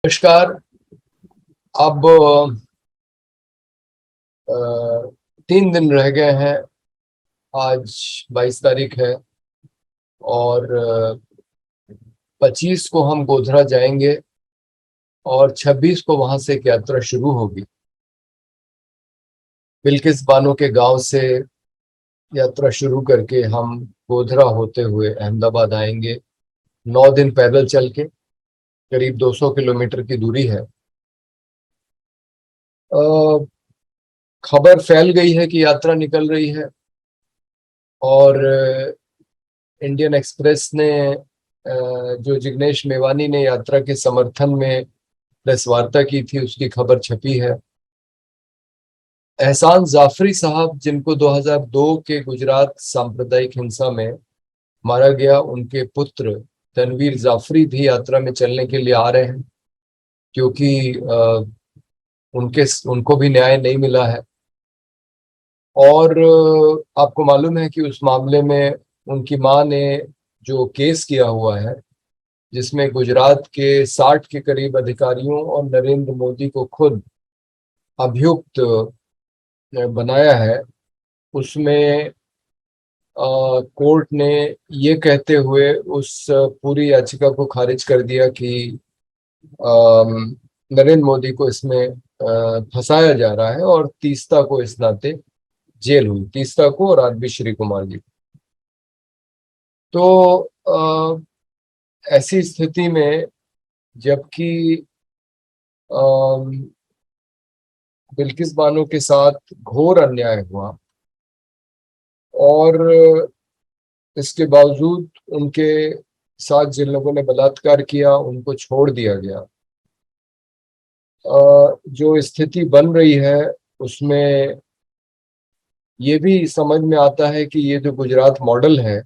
नमस्कार। अब 3 दिन रह गए हैं। आज 22 तारीख है और 25 को हम गोधरा जाएंगे और 26 को वहां से एक यात्रा शुरू होगी। बिल्किस बानो के गांव से यात्रा शुरू करके हम गोधरा होते हुए अहमदाबाद आएंगे। 9 दिन पैदल चल के करीब 200 किलोमीटर की दूरी है। अ, खबर फैल गई है कि यात्रा निकल रही है और इंडियन एक्सप्रेस ने जो जिग्नेश मेवानी ने यात्रा के समर्थन में प्रेस वार्ता की थी उसकी खबर छपी है। एहसान जाफरी साहब, जिनको 2002 के गुजरात सांप्रदायिक हिंसा में मारा गया, उनके पुत्र तनवीर जाफरी भी यात्रा में चलने के लिए आ रहे हैं क्योंकि उनके उनको भी न्याय नहीं मिला है। और आपको मालूम है कि उस मामले में उनकी मां ने जो केस किया हुआ है, जिसमें गुजरात के 60 के करीब अधिकारियों और नरेंद्र मोदी को खुद अभियुक्त बनाया है, उसमें कोर्ट ने ये कहते हुए उस पूरी याचिका को खारिज कर दिया कि नरेंद्र मोदी को इसमें फंसाया जा रहा है और तीस्ता को इस नाते जेल हुई, तीस्ता को और आरबी श्री कुमार जी। तो ऐसी स्थिति में जबकि बिल्किस बानो के साथ घोर अन्याय हुआ और इसके बावजूद उनके साथ जिन लोगों ने बलात्कार किया उनको छोड़ दिया गया। जो स्थिति बन रही है उसमें ये भी समझ में आता है कि ये जो गुजरात मॉडल है,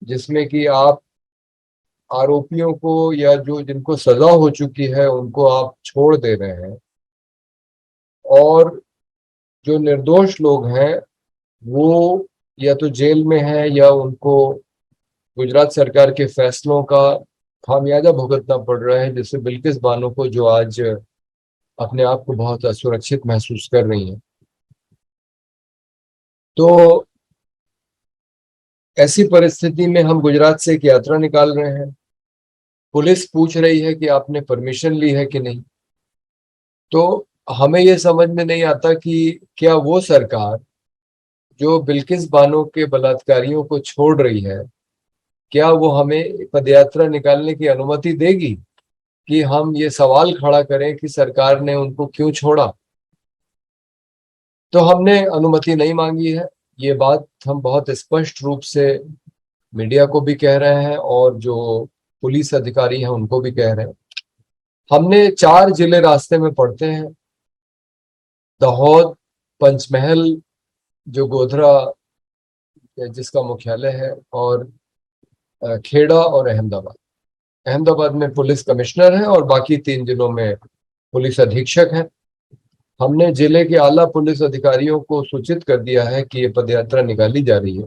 जिसमें कि आप आरोपियों को या जो जिनको सजा हो चुकी है उनको आप छोड़ दे रहे हैं और जो निर्दोष लोग हैं वो या तो जेल में है या उनको गुजरात सरकार के फैसलों का खामियाजा भुगतना पड़ रहा है, जिससे बिल्किस बानो को, जो आज अपने आप को बहुत असुरक्षित महसूस कर रही है। तो ऐसी परिस्थिति में हम गुजरात से एक यात्रा निकाल रहे हैं। पुलिस पूछ रही है कि आपने परमिशन ली है कि नहीं। तो हमें यह समझ में नहीं आता कि क्या वो सरकार जो बिल्किस बानो के बलात्कारियों को छोड़ रही है, क्या वो हमें पदयात्रा निकालने की अनुमति देगी कि हम ये सवाल खड़ा करें कि सरकार ने उनको क्यों छोड़ा। तो हमने अनुमति नहीं मांगी है। ये बात हम बहुत स्पष्ट रूप से मीडिया को भी कह रहे हैं और जो पुलिस अधिकारी हैं उनको भी कह रहे हैं। हमने 4 जिले रास्ते में पड़ते हैं: दाहोद, पंचमहल जो गोधरा जिसका मुख्यालय है, और खेड़ा और अहमदाबाद। अहमदाबाद में पुलिस कमिश्नर है और बाकी 3 जिलों में पुलिस अधीक्षक है। हमने जिले के आला पुलिस अधिकारियों को सूचित कर दिया है कि ये पदयात्रा निकाली जा रही है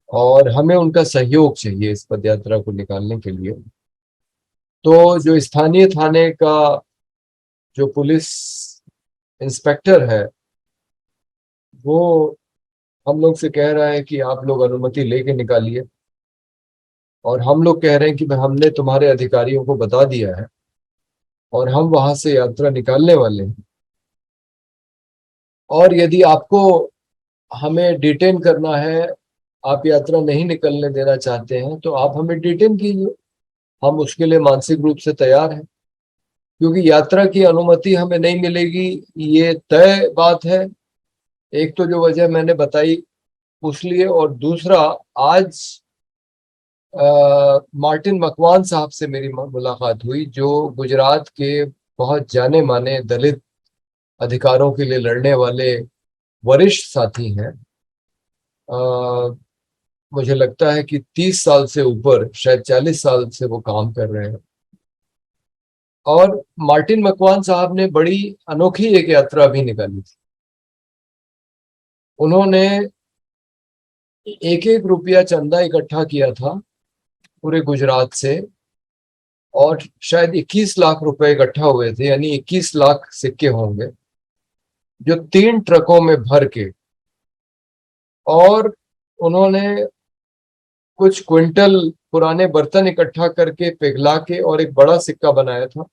और हमें उनका सहयोग चाहिए इस पदयात्रा को निकालने के लिए। तो जो स्थानीय थाने का जो पुलिस इंस्पेक्टर है वो हम लोग से कह रहा है कि आप लोग अनुमति लेके निकालिए, और हम लोग कह रहे हैं कि भाई हमने तुम्हारे अधिकारियों को बता दिया है और हम वहां से यात्रा निकालने वाले हैं, और यदि आपको हमें डिटेन करना है, आप यात्रा नहीं निकलने देना चाहते हैं, तो आप हमें डिटेन कीजिए। हम उसके लिए मानसिक रूप से तैयार हैं, क्योंकि यात्रा की अनुमति हमें नहीं मिलेगी ये तय बात है। एक तो जो वजह मैंने बताई उस लिए, और दूसरा, आज मार्टिन मकवान साहब से मेरी मुलाकात हुई, जो गुजरात के बहुत जाने माने दलित अधिकारों के लिए लड़ने वाले वरिष्ठ साथी हैं। मुझे लगता है कि 30 साल से ऊपर, शायद 40 साल से वो काम कर रहे हैं। और मार्टिन मकवान साहब ने बड़ी अनोखी एक यात्रा भी निकाली थी। उन्होंने 1-1 रुपया चंदा इकट्ठा किया था पूरे गुजरात से, और शायद 21 लाख रुपए इकट्ठा हुए थे, यानी 21 लाख सिक्के होंगे, जो 3 ट्रकों में भर के, और उन्होंने कुछ क्विंटल पुराने बर्तन इकट्ठा करके पिघला के और एक बड़ा सिक्का बनाया था,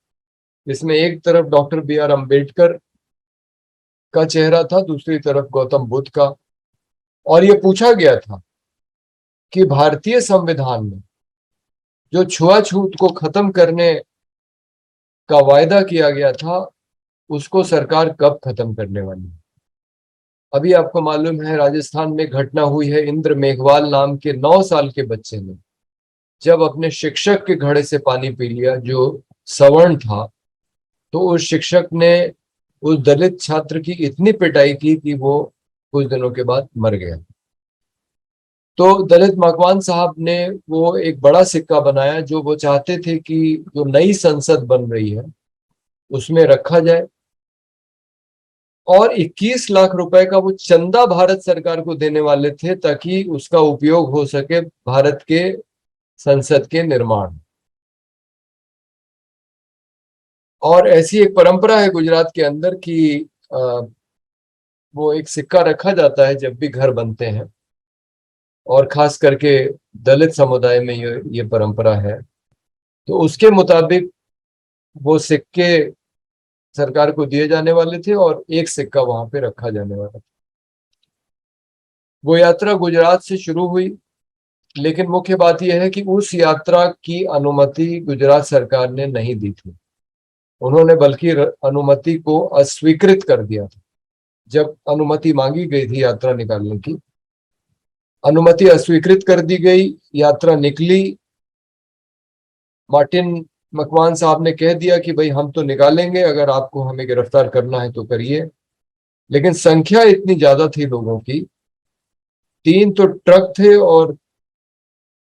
जिसमें एक तरफ डॉक्टर बी आर अम्बेडकर का चेहरा था, दूसरी तरफ गौतम बुद्ध का। और ये पूछा गया था कि भारतीय संविधान में जो छुआछूत को खत्म करने का वायदा किया गया था, उसको सरकार कब खत्म करने वाली है। अभी आपको मालूम है, राजस्थान में घटना हुई है, इंद्र मेघवाल नाम के 9 साल के बच्चे ने जब अपने शिक्षक के घड़े से पानी पी लिया, जो सवर्ण था, तो उस शिक्षक ने उस दलित छात्र की इतनी पिटाई की कि वो कुछ दिनों के बाद मर गया। तो दलित मकवान साहब ने वो एक बड़ा सिक्का बनाया, जो वो चाहते थे कि जो नई संसद बन रही है उसमें रखा जाए, और 21 लाख रुपए का वो चंदा भारत सरकार को देने वाले थे, ताकि उसका उपयोग हो सके भारत के संसद के निर्माण। और ऐसी एक परंपरा है गुजरात के अंदर कि वो एक सिक्का रखा जाता है जब भी घर बनते हैं, और खास करके दलित समुदाय में ये परंपरा है। तो उसके मुताबिक वो सिक्के सरकार को दिए जाने वाले थे और एक सिक्का वहां पे रखा जाने वाला था। वो यात्रा गुजरात से शुरू हुई, लेकिन मुख्य बात यह है कि उस यात्रा की अनुमति गुजरात सरकार ने नहीं दी थी। उन्होंने बल्कि अनुमति को अस्वीकृत कर दिया था। जब अनुमति मांगी गई थी यात्रा निकालने की, अनुमति अस्वीकृत कर दी गई, यात्रा निकली। मार्टिन मकवान साहब ने कह दिया कि भाई हम तो निकालेंगे, अगर आपको हमें गिरफ्तार करना है तो करिए। लेकिन संख्या इतनी ज्यादा थी लोगों की, 3 तो ट्रक थे और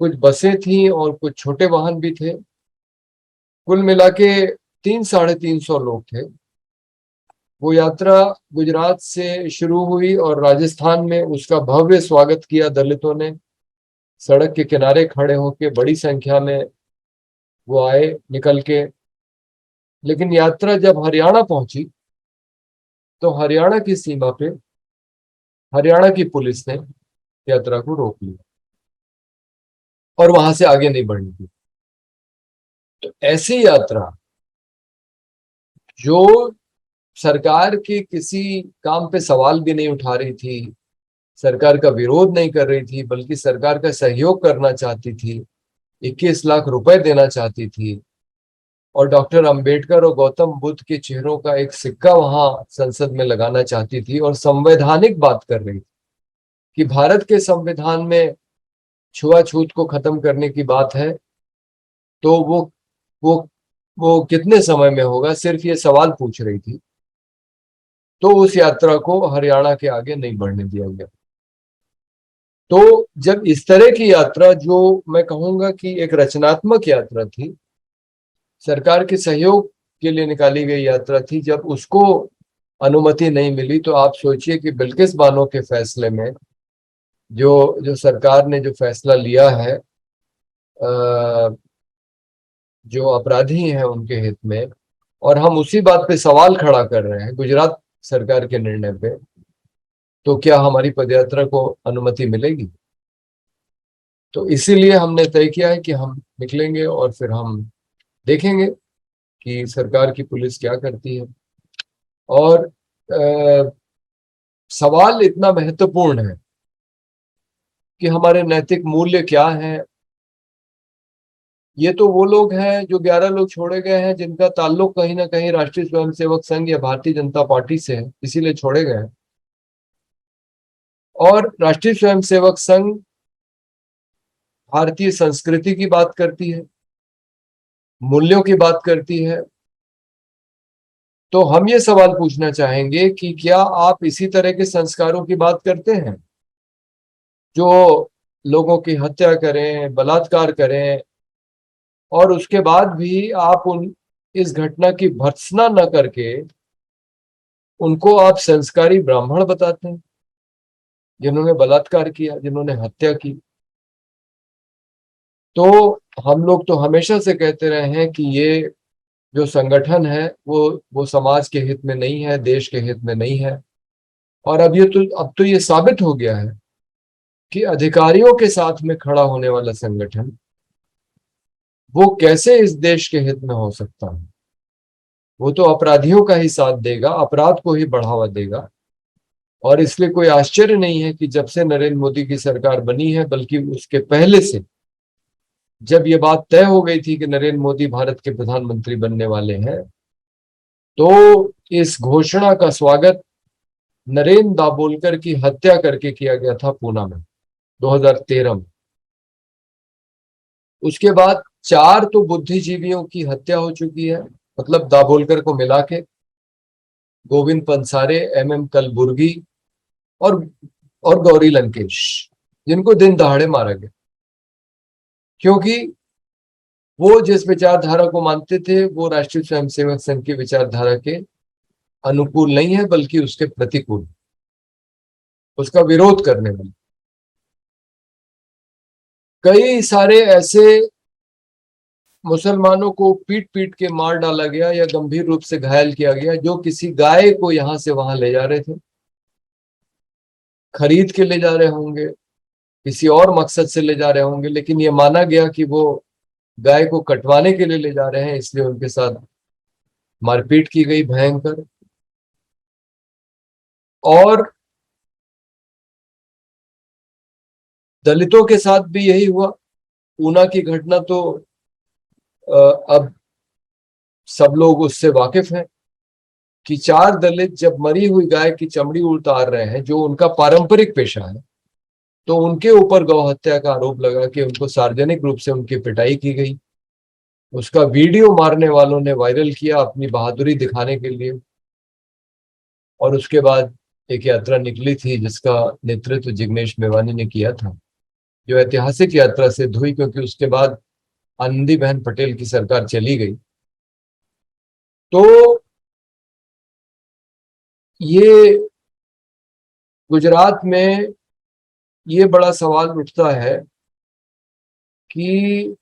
कुछ बसें थी और कुछ छोटे वाहन भी थे, कुल मिला के 300-350 लोग थे। वो यात्रा गुजरात से शुरू हुई और राजस्थान में उसका भव्य स्वागत किया दलितों ने। सड़क के किनारे खड़े होकर बड़ी संख्या में वो आए निकल के। लेकिन यात्रा जब हरियाणा पहुंची, तो हरियाणा की सीमा पे हरियाणा की पुलिस ने यात्रा को रोक लिया और वहां से आगे नहीं बढ़नी थी। तो ऐसी यात्रा जो सरकार के किसी काम पे सवाल भी नहीं उठा रही थी, सरकार का विरोध नहीं कर रही थी, बल्कि सरकार का सहयोग करना चाहती थी, 21 लाख रुपए देना चाहती थी, और डॉक्टर अंबेडकर और गौतम बुद्ध के चेहरों का एक सिक्का वहां संसद में लगाना चाहती थी, और संवैधानिक बात कर रही थी कि भारत के संविधान में छुआछूत को खत्म करने की बात है, तो वो वो कितने समय में होगा, सिर्फ ये सवाल पूछ रही थी। तो उस यात्रा को हरियाणा के आगे नहीं बढ़ने दिया गया। तो जब इस तरह की यात्रा, जो मैं कहूंगा कि एक रचनात्मक यात्रा थी, सरकार के सहयोग के लिए निकाली गई यात्रा थी, जब उसको अनुमति नहीं मिली, तो आप सोचिए कि बिल्किस बानो के फैसले में जो जो सरकार ने जो फैसला लिया है, जो अपराधी हैं उनके हित में, और हम उसी बात पे सवाल खड़ा कर रहे हैं गुजरात सरकार के निर्णय पे, तो क्या हमारी पदयात्रा को अनुमति मिलेगी? तो इसीलिए हमने तय किया है कि हम निकलेंगे और फिर हम देखेंगे कि सरकार की पुलिस क्या करती है। और सवाल इतना महत्वपूर्ण है कि हमारे नैतिक मूल्य क्या हैं। ये तो वो लोग हैं, जो 11 लोग छोड़े गए हैं, जिनका ताल्लुक कहीं ना कहीं राष्ट्रीय स्वयंसेवक संघ या भारतीय जनता पार्टी से है, इसीलिए छोड़े गए हैं। और राष्ट्रीय स्वयंसेवक संघ भारतीय संस्कृति की बात करती है, मूल्यों की बात करती है। तो हम ये सवाल पूछना चाहेंगे कि क्या आप इसी तरह के संस्कारों की बात करते हैं, जो लोगों की हत्या करें, बलात्कार करें, और उसके बाद भी आप उन इस घटना की भर्त्सना न करके उनको आप संस्कारी ब्राह्मण बताते हैं, जिन्होंने बलात्कार किया, जिन्होंने हत्या की। तो हम लोग तो हमेशा से कहते रहे हैं कि ये जो संगठन है वो समाज के हित में नहीं है, देश के हित में नहीं है। और अब तो ये साबित हो गया है कि अधिकारियों के साथ में खड़ा होने वाला संगठन वो कैसे इस देश के हित में हो सकता है। वो तो अपराधियों का ही साथ देगा, अपराध को ही बढ़ावा देगा। और इसलिए कोई आश्चर्य नहीं है कि जब से नरेंद्र मोदी की सरकार बनी है, बल्कि उसके पहले से, जब ये बात तय हो गई थी कि नरेंद्र मोदी भारत के प्रधानमंत्री बनने वाले हैं, तो इस घोषणा का स्वागत नरेंद्र दाभोलकर की हत्या करके किया गया था पूना में 2013 में। उसके बाद 4 तो बुद्धिजीवियों की हत्या हो चुकी है, मतलब दाभोलकर को मिला के, गोविंद पंसारे, MM कलबुर्गी और गौरी लंकेश, जिनको दिन दहाड़े मारा गया, क्योंकि वो जिस विचारधारा को मानते थे वो राष्ट्रीय स्वयंसेवक संघ की विचारधारा के अनुकूल नहीं है, बल्कि उसके प्रतिकूल, उसका विरोध करने वाले। कई सारे ऐसे मुसलमानों को पीट पीट के मार डाला गया या गंभीर रूप से घायल किया गया, जो किसी गाय को यहां से वहां ले जा रहे थे, खरीद के ले जा रहे होंगे, किसी और मकसद से ले जा रहे होंगे, लेकिन ये माना गया कि वो गाय को कटवाने के लिए ले जा रहे हैं, इसलिए उनके साथ मारपीट की गई भयंकर। और दलितों के साथ भी यही हुआ। ऊना की घटना तो अब सब लोग उससे वाकिफ हैं कि 4 दलित जब मरी हुई गाय की चमड़ी उतार रहे हैं, जो उनका पारंपरिक पेशा है, तो उनके ऊपर गौ हत्या का आरोप लगा के उनको सार्वजनिक रूप से उनकी पिटाई की गई। उसका वीडियो मारने वालों ने वायरल किया अपनी बहादुरी दिखाने के लिए। और उसके बाद एक यात्रा निकली थी जिसका नेतृत्व जिग्नेश मेवानी ने किया था, जो ऐतिहासिक यात्रा सिद्ध हुई, क्योंकि उसके बाद आनंदीबेन पटेल की सरकार चली गई। तो ये गुजरात में ये बड़ा सवाल उठता है कि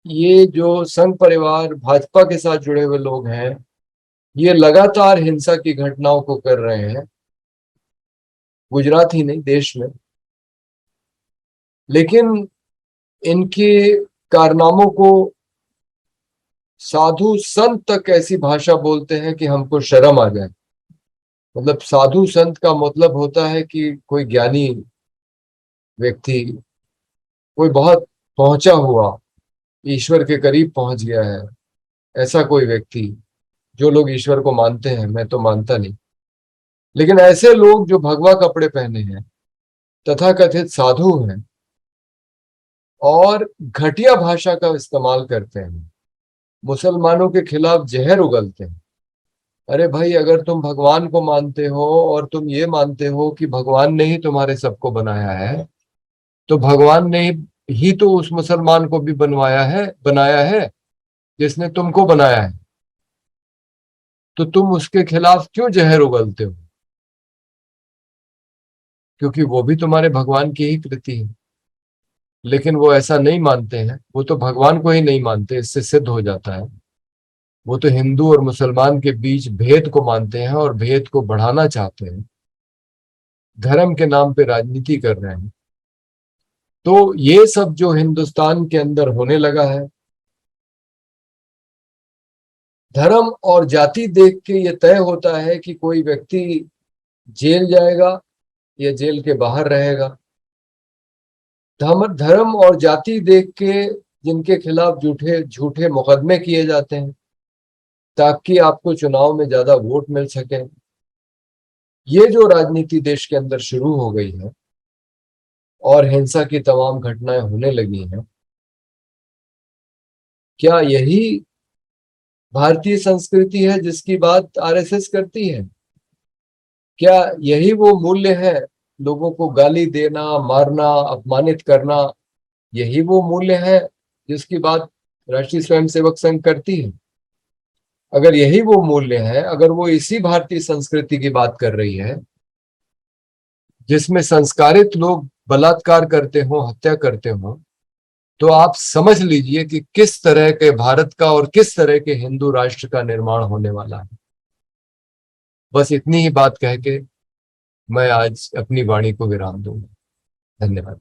ये जो संघ परिवार भाजपा के साथ जुड़े हुए लोग हैं, ये लगातार हिंसा की घटनाओं को कर रहे हैं, गुजरात ही नहीं देश में। लेकिन इनके कारनामों को साधु संत तक ऐसी भाषा बोलते हैं कि हमको शर्म आ जाए। मतलब साधु संत का मतलब होता है कि कोई ज्ञानी व्यक्ति, कोई बहुत पहुंचा हुआ, ईश्वर के करीब पहुंच गया है, ऐसा कोई व्यक्ति। जो लोग ईश्वर को मानते हैं, मैं तो मानता नहीं, लेकिन ऐसे लोग जो भगवा कपड़े पहने हैं, तथाकथित साधु हैं, और घटिया भाषा का इस्तेमाल करते हैं, मुसलमानों के खिलाफ जहर उगलते हैं। अरे भाई, अगर तुम भगवान को मानते हो और तुम ये मानते हो कि भगवान ने ही तुम्हारे सबको बनाया है, तो भगवान ने ही तो उस मुसलमान को भी बनाया है जिसने तुमको बनाया है। तो तुम उसके खिलाफ क्यों जहर उगलते हो? क्योंकि वो भी तुम्हारे भगवान की ही कृति है। लेकिन वो ऐसा नहीं मानते हैं, वो तो भगवान को ही नहीं मानते, इससे सिद्ध हो जाता है। वो तो हिंदू और मुसलमान के बीच भेद को मानते हैं और भेद को बढ़ाना चाहते हैं, धर्म के नाम पे राजनीति कर रहे हैं। तो ये सब जो हिंदुस्तान के अंदर होने लगा है, धर्म और जाति देख के ये तय होता है कि कोई व्यक्ति जेल जाएगा या जेल के बाहर रहेगा। धर्म और जाति देख के जिनके खिलाफ झूठे झूठे मुकदमे किए जाते हैं, ताकि आपको चुनाव में ज्यादा वोट मिल सके। ये जो राजनीति देश के अंदर शुरू हो गई है और हिंसा की तमाम घटनाएं होने लगी हैं, क्या यही भारतीय संस्कृति है जिसकी बात RSS करती है? क्या यही वो मूल्य है, लोगों को गाली देना, मारना, अपमानित करना, यही वो मूल्य है जिसकी बात राष्ट्रीय स्वयंसेवक संघ करती है? अगर यही वो मूल्य है, अगर वो इसी भारतीय संस्कृति की बात कर रही है जिसमें संस्कारित लोग बलात्कार करते हो, हत्या करते हो, तो आप समझ लीजिए कि किस तरह के भारत का और किस तरह के हिंदू राष्ट्र का निर्माण होने वाला है। बस इतनी ही बात कह के मैं आज अपनी वाणी को विराम दूंगा। धन्यवाद।